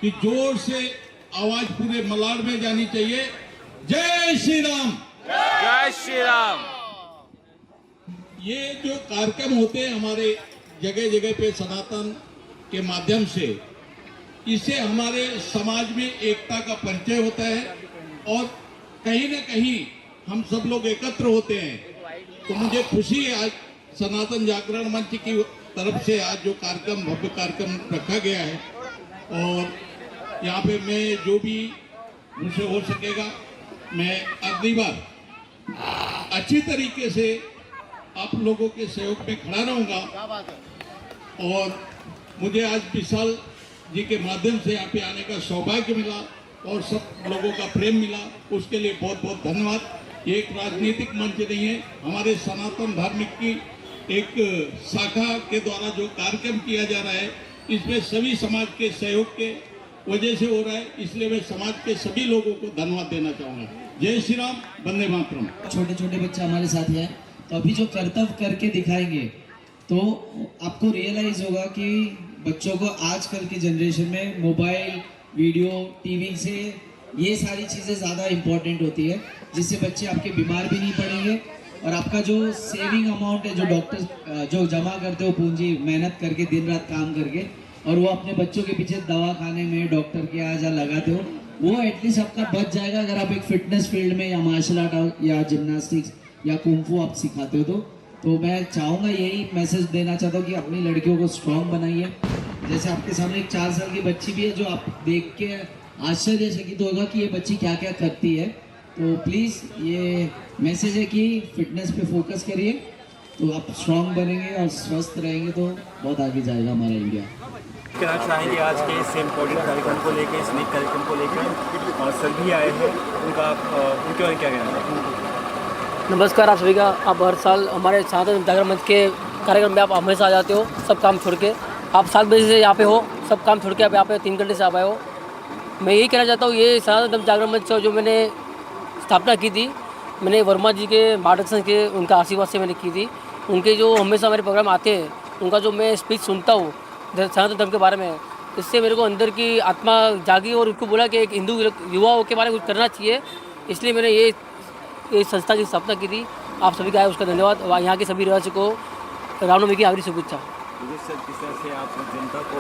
कि जोर से आवाज पूरे मलाड में जानी चाहिए, जय श्री राम। जय श्री राम। ये जो कार्यक्रम होते हैं हमारे जगह जगह पे सनातन के माध्यम से, इससे हमारे समाज में एकता का परिचय होता है और कहीं न कहीं हम सब लोग एकत्र होते हैं। तो मुझे खुशी है आज सनातन जागरण मंच की तरफ से आज जो कार्यक्रम, भव्य कार्यक्रम रखा गया है, और यहाँ पे मैं जो भी मुझसे हो सकेगा मैं अगली बार अच्छी तरीके से आप लोगों के सहयोग में खड़ा रहूँगा। और मुझे आज विशाल जी के माध्यम से यहाँ पे आने का सौभाग्य मिला और सब लोगों का प्रेम मिला, उसके लिए बहुत बहुत धन्यवाद। ये एक राजनीतिक मंच नहीं है, हमारे सनातन धार्मिक की एक शाखा के द्वारा जो कार्यक्रम किया जा रहा है, इसमें सभी समाज के सहयोग के वजह से हो रहा है, इसलिए मैं समाज के सभी लोगों को धन्यवाद देना चाहूँगा। जय श्री राम, वंदे मातरम। छोटे छोटे बच्चे हमारे साथ हैं, तो अभी जो कर्तव्य करके दिखाएंगे तो आपको रियलाइज होगा कि बच्चों को आजकल की जनरेशन में मोबाइल, वीडियो, टीवी से ये सारी चीज़ें ज़्यादा इम्पोर्टेंट होती है, जिससे बच्चे आपके बीमार भी नहीं पड़ेंगे और आपका जो सेविंग अमाउंट है, जो डॉक्टर जो जमा करते हो पूंजी, मेहनत करके दिन रात काम करके, और वो अपने बच्चों के पीछे दवा खाने में, डॉक्टर के यहाँ जहाँ लगाते हो, वो एटलीस्ट आपका बच जाएगा अगर आप एक फिटनेस फील्ड में या मार्शल आर्ट या जिम्नास्टिक्स या कुंफू आप सिखाते हो तो मैं चाहूँगा, यही मैसेज देना चाहता हूँ कि अपनी लड़कियों को स्ट्रॉन्ग बनाइए। जैसे आपके सामने एक 4 साल की बच्ची भी है जो आप देख के आश्चर्यचकित होगा कि ये बच्ची क्या क्या करती है। तो प्लीज़ ये मैसेज है कि फिटनेस पे फोकस करिए, तो आप स्ट्रॉन्ग बनेंगे और स्वस्थ रहेंगे तो बहुत आगे जाएगा हमारा इंडिया। कहना चाहेंगे आज के इस इम्पोर्टेंट कार्यक्रम को लेकर, इस नेक कार्यक्रम को लेकर, और सभी आए हैं, उनका उनके बारे में क्या कहना है? नमस्कार आप सभी का। आप हर साल हमारे सनातन जागरण मंच के कार्यक्रम में आप हमेशा आ जाते हो, सब काम छोड़ के। आप 7 बजे से यहाँ पे हो, सब काम छोड़ के आप यहाँ पे 3 घंटे से आप आए हो। मैं यही कहना चाहता हूँ, ये सनातन जागरण मंच जो मैंने स्थापना की थी, मैंने वर्मा जी के मार्गदर्शन के, उनका आशीर्वाद से मैंने की थी। उनके जो हमेशा मेरे प्रोग्राम आते हैं, उनका जो मैं स्पीच सुनता हूँ सनातन धर्म के बारे में, इससे मेरे को अंदर की आत्मा जागी और उनको बोला कि एक हिंदू युवाओं के बारे में कुछ करना चाहिए, इसलिए मैंने ये संस्था की स्थापना की थी। आप सभी का है उसका धन्यवाद। और यहाँ के सभी रहवासियों को रामनवमी की आखिरी शुभेच्छा। सर, किस तरह से आप जनता को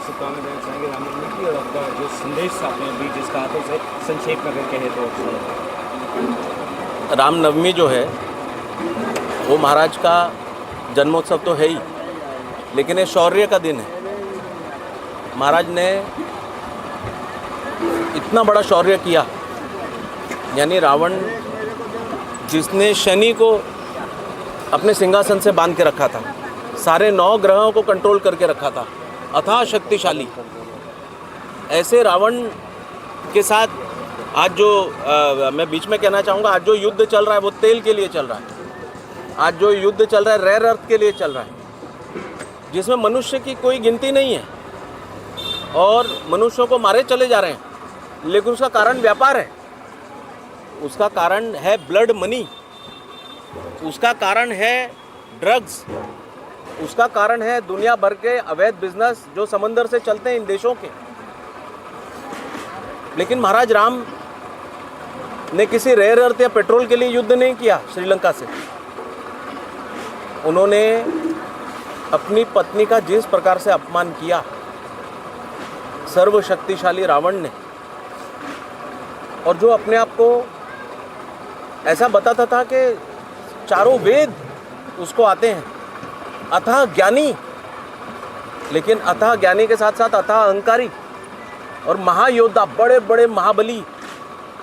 शुभकामनाएं देना चाहेंगे रामनवमी की, और आपका जो संदेश आपने अभी जिसका हाथों से संक्षेप में अगर कहे तो? रामनवमी जो है वो महाराज का जन्मोत्सव तो है ही, लेकिन ये शौर्य का दिन है। महाराज ने इतना बड़ा शौर्य किया, यानी रावण जिसने शनि को अपने सिंहासन से बांध के रखा था, सारे 9 ग्रहों को कंट्रोल करके रखा था, अथाह शक्तिशाली, ऐसे रावण के साथ आज जो मैं बीच में कहना चाहूँगा, आज जो युद्ध चल रहा है वो तेल के लिए चल रहा है। आज जो युद्ध चल रहा है रेयर अर्थ के लिए चल रहा है, जिसमें मनुष्य की कोई गिनती नहीं है और मनुष्यों को मारे चले जा रहे हैं, लेकिन उसका कारण व्यापार है, उसका कारण है ब्लड मनी, उसका कारण है ड्रग्स, उसका कारण है दुनिया भर के अवैध बिजनेस जो समंदर से चलते हैं इन देशों के। लेकिन महाराज राम ने किसी रेयर अर्थ या पेट्रोल के लिए युद्ध नहीं किया श्रीलंका से। उन्होंने अपनी पत्नी का जिस प्रकार से अपमान किया सर्वशक्तिशाली रावण ने, और जो अपने आप को ऐसा बताता था कि चारों वेद उसको आते हैं, अथाह ज्ञानी, लेकिन अथाह ज्ञानी के साथ साथ अथाह अहंकारी और महायोद्धा, बड़े बड़े महाबली,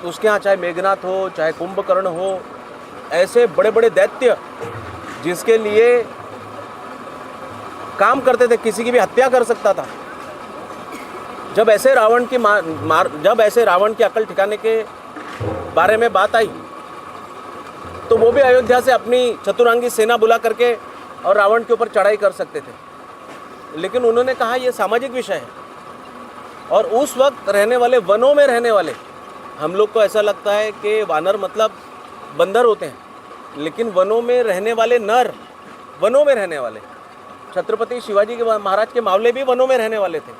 उसके यहाँ चाहे मेघनाथ हो, चाहे कुंभकर्ण हो, ऐसे बड़े बड़े दैत्य जिसके लिए काम करते थे, किसी की भी हत्या कर सकता था। जब ऐसे रावण की अकल ठिकाने के बारे में बात आई, तो वो भी अयोध्या से अपनी चतुरंगी सेना बुला करके और रावण के ऊपर चढ़ाई कर सकते थे, लेकिन उन्होंने कहा यह सामाजिक विषय है। और उस वक्त रहने वाले, वनों में रहने वाले, हम लोग को ऐसा लगता है कि वानर मतलब बंदर होते हैं, लेकिन वनों में रहने वाले नर, वनों में रहने वाले, छत्रपति शिवाजी के महाराज के मावले भी वनों में रहने वाले थे।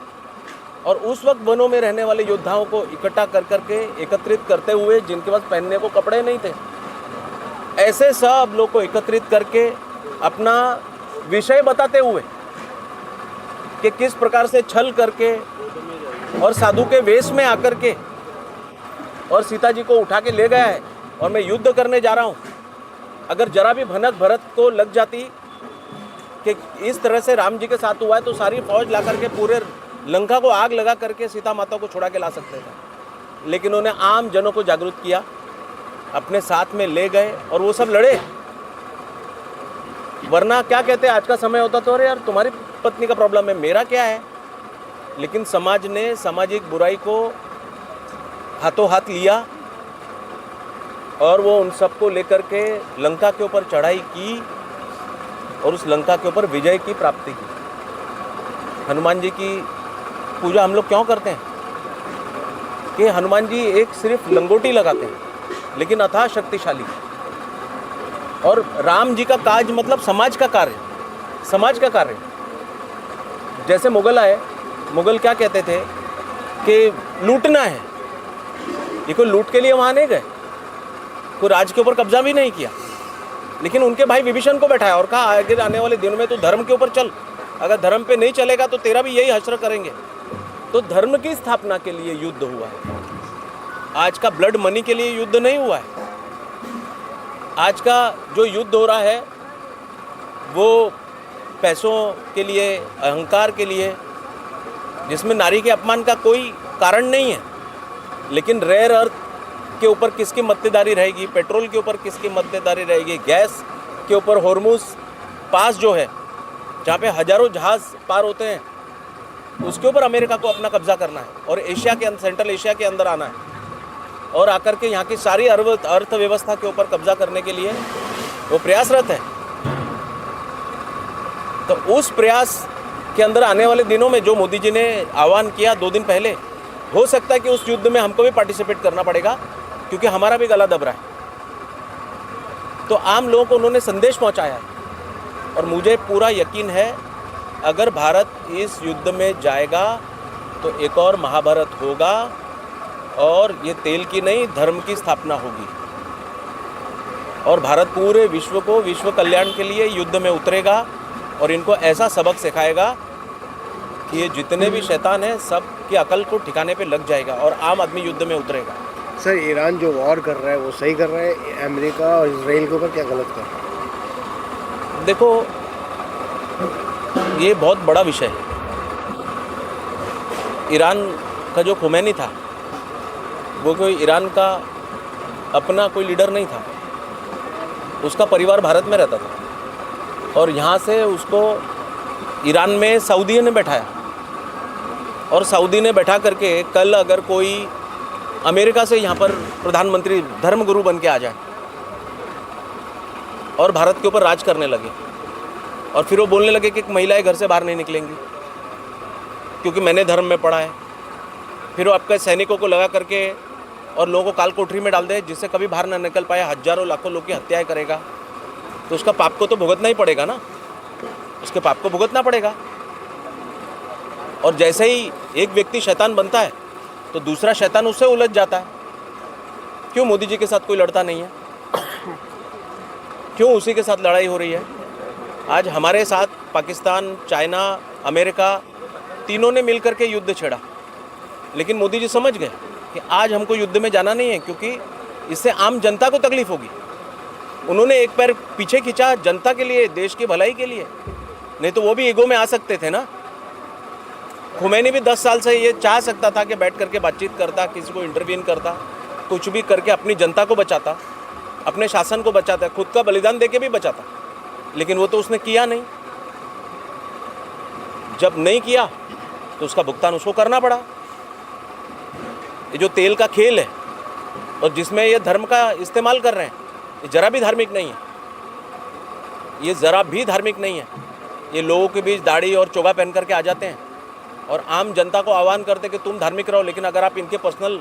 और उस वक्त वनों में रहने वाले योद्धाओं को इकट्ठा कर करके एकत्रित करते हुए, जिनके पास पहनने को कपड़े नहीं थे, ऐसे सब लोग को एकत्रित करके अपना विषय बताते हुए कि किस प्रकार से छल करके और साधु के वेश में आकर के और सीता जी को उठा के ले गया है और मैं युद्ध करने जा रहा हूँ। अगर जरा भी भनक भरत को लग जाती कि इस तरह से राम जी के साथ हुआ है तो सारी फौज ला करके पूरे लंका को आग लगा करके सीता माता को छुड़ा के ला सकते थे, लेकिन उन्होंने आम जनों को जागरूक किया, अपने साथ में ले गए और वो सब लड़े। वरना क्या कहते हैं, आज का समय होता तो अरे यार तुम्हारी पत्नी का प्रॉब्लम है, मेरा क्या है। लेकिन समाज ने सामाजिक बुराई को हाथों हाथ लिया और वो उन सबको लेकर के लंका के ऊपर चढ़ाई की और उस लंका के ऊपर विजय की प्राप्ति की। हनुमान जी की पूजा हम लोग क्यों करते हैं कि हनुमान जी एक सिर्फ लंगोटी लगाते हैं लेकिन अथाह शक्तिशाली, और राम जी का काज मतलब समाज का कार्य, समाज का कार्य। जैसे मुगल आए, मुगल क्या कहते थे कि लूटना है, ये कोई लूट के लिए वहाँ नहीं गए, कोई राज के ऊपर कब्जा भी नहीं किया, लेकिन उनके भाई विभीषण को बैठाया और कहा आगे आने वाले दिनों में तू धर्म के ऊपर चल, अगर धर्म पे नहीं चलेगा तो तेरा भी यही हश्र करेंगे। तो धर्म की स्थापना के लिए युद्ध हुआ है। आज का ब्लड मनी के लिए युद्ध नहीं हुआ है। आज का जो युद्ध हो रहा है वो पैसों के लिए, अहंकार के लिए, जिसमें नारी के अपमान का कोई कारण नहीं है, लेकिन रेयर अर्थ के ऊपर किसकी मक्तेदारी रहेगी, पेट्रोल के ऊपर किसकी मक्तेदारी रहेगी, गैस के ऊपर हॉर्मुज पास जो है जहाँ पे हजारों जहाज पार होते हैं, उसके ऊपर अमेरिका को अपना कब्जा करना है और एशिया के सेंट्रल एशिया के अंदर आना है और आकर के यहाँ की सारी अर्थव्यवस्था के ऊपर कब्जा करने के लिए वो प्रयासरत है। तो उस प्रयास के अंदर आने वाले दिनों में जो मोदी जी ने आह्वान किया 2 दिन पहले, हो सकता है कि उस युद्ध में हमको भी पार्टिसिपेट करना पड़ेगा क्योंकि हमारा भी गला दब रहा है। तो आम लोगों को उन्होंने संदेश पहुंचाया है और मुझे पूरा यकीन है अगर भारत इस युद्ध में जाएगा तो एक और महाभारत होगा और ये तेल की नहीं धर्म की स्थापना होगी और भारत पूरे विश्व को विश्व कल्याण के लिए युद्ध में उतरेगा और इनको ऐसा सबक सिखाएगा कि ये जितने भी शैतान हैं सब की अकल को ठिकाने पे लग जाएगा और आम आदमी युद्ध में उतरेगा। सर, ईरान जो वॉर कर रहा है वो सही कर रहा है, अमेरिका और इसराइल के ऊपर क्या गलत कर रहा है? देखो, ये बहुत बड़ा विषय है। ईरान का जो खुमैनी था वो कोई ईरान का अपना कोई लीडर नहीं था, उसका परिवार भारत में रहता था और यहाँ से उसको ईरान में सऊदी ने बैठाया और सऊदी ने बैठा करके कल अगर कोई अमेरिका से यहाँ पर प्रधानमंत्री धर्मगुरु बन के आ जाए और भारत के ऊपर राज करने लगे और फिर वो बोलने लगे कि महिलाएं घर से बाहर नहीं निकलेंगी क्योंकि मैंने धर्म में पढ़ा है, फिर वो आपके सैनिकों को लगा करके और लोगों को काल कोठरी में डाल दे जिससे कभी बाहर ना निकल पाए, हजारों लाखों लोग की हत्याएं करेगा, तो उसका पाप को तो भुगतना ही पड़ेगा ना, उसके पाप को भुगतना पड़ेगा। और जैसे ही एक व्यक्ति शैतान बनता है तो दूसरा शैतान उससे उलझ जाता है। क्यों मोदी जी के साथ कोई लड़ता नहीं है? क्यों उसी के साथ लड़ाई हो रही है? आज हमारे साथ पाकिस्तान, चाइना, अमेरिका तीनों ने मिलकर के युद्ध छेड़ा, लेकिन मोदी जी समझ गए कि आज हमको युद्ध में जाना नहीं है क्योंकि इससे आम जनता को तकलीफ होगी। उन्होंने एक पैर पीछे खींचा जनता के लिए, देश की भलाई के लिए, नहीं तो वो भी ईगो में आ सकते थे ना। खुमैनी भी 10 साल से ये चाह सकता था कि बैठ करके बातचीत करता, किसी को इंटरवीन करता, कुछ भी करके अपनी जनता को बचाता, अपने शासन को बचाता, खुद का बलिदान देके भी बचाता, लेकिन वो तो उसने किया नहीं। जब नहीं किया तो उसका भुगतान उसको करना पड़ा। ये जो तेल का खेल है और जिसमें ये धर्म का इस्तेमाल कर रहे हैं, ये ज़रा भी धार्मिक नहीं है, ये ज़रा भी धार्मिक नहीं है। ये लोगों के बीच दाढ़ी और चोगा पहन करके आ जाते हैं और आम जनता को आह्वान करते कि तुम धार्मिक रहो, लेकिन अगर आप इनके पर्सनल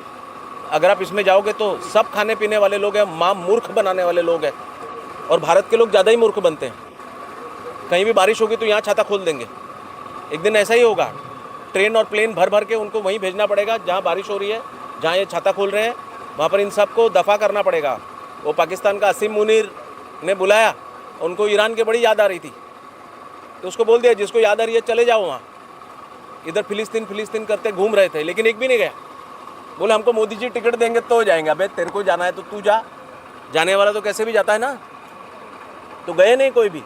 अगर आप इसमें जाओगे तो सब खाने पीने वाले लोग हैं, माँ मूर्ख बनाने वाले लोग हैं और भारत के लोग ज़्यादा ही मूर्ख बनते हैं। कहीं भी बारिश होगी तो यहाँ छाता खोल देंगे। एक दिन ऐसा ही होगा, ट्रेन और प्लेन भर भर के उनको वहीं भेजना पड़ेगा जहाँ बारिश हो रही है, जहाँ ये छाता खोल रहे हैं, वहाँ पर इन सबको दफ़ा करना पड़ेगा। वो पाकिस्तान का असीम मुनीर ने बुलाया, उनको ईरान की बड़ी याद आ रही थी, तो उसको बोल दिया जिसको याद आ रही है चले जाओ वहाँ। इधर फिलिस्तीन करते घूम रहे थे, लेकिन एक भी नहीं गया। बोले हमको मोदी जी टिकट देंगे तो जाएंगे। अबे तेरे को जाना है तो तू जा, जाने वाला तो कैसे भी जाता है ना, तो गए नहीं कोई भी।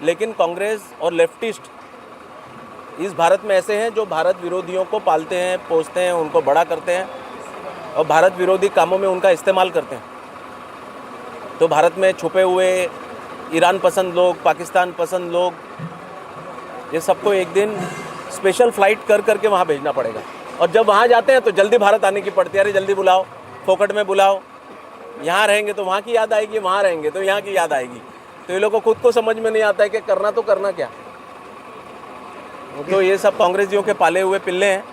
लेकिन कांग्रेस और लेफ्टिस्ट इस भारत में ऐसे हैं जो भारत विरोधियों को पालते हैं, पोसते हैं, उनको बड़ा करते हैं और भारत विरोधी कामों में उनका इस्तेमाल करते हैं। तो भारत में छुपे हुए ईरान पसंद लोग, पाकिस्तान पसंद लोग, ये सबको एक दिन स्पेशल फ़्लाइट कर करके वहाँ भेजना पड़ेगा। और जब वहाँ जाते हैं तो जल्दी भारत आने की पड़ती है। अरे जल्दी बुलाओ, फोकट में बुलाओ। यहाँ रहेंगे तो वहाँ की याद आएगी, वहाँ रहेंगे तो यहाँ की याद आएगी। तो ये लोग को खुद को समझ में नहीं आता है कि करना तो करना क्या। तो ये सब कांग्रेसियों के पाले हुए पिल्ले हैं,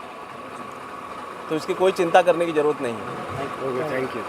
तो इसकी कोई चिंता करने की ज़रूरत नहीं है। Thank you.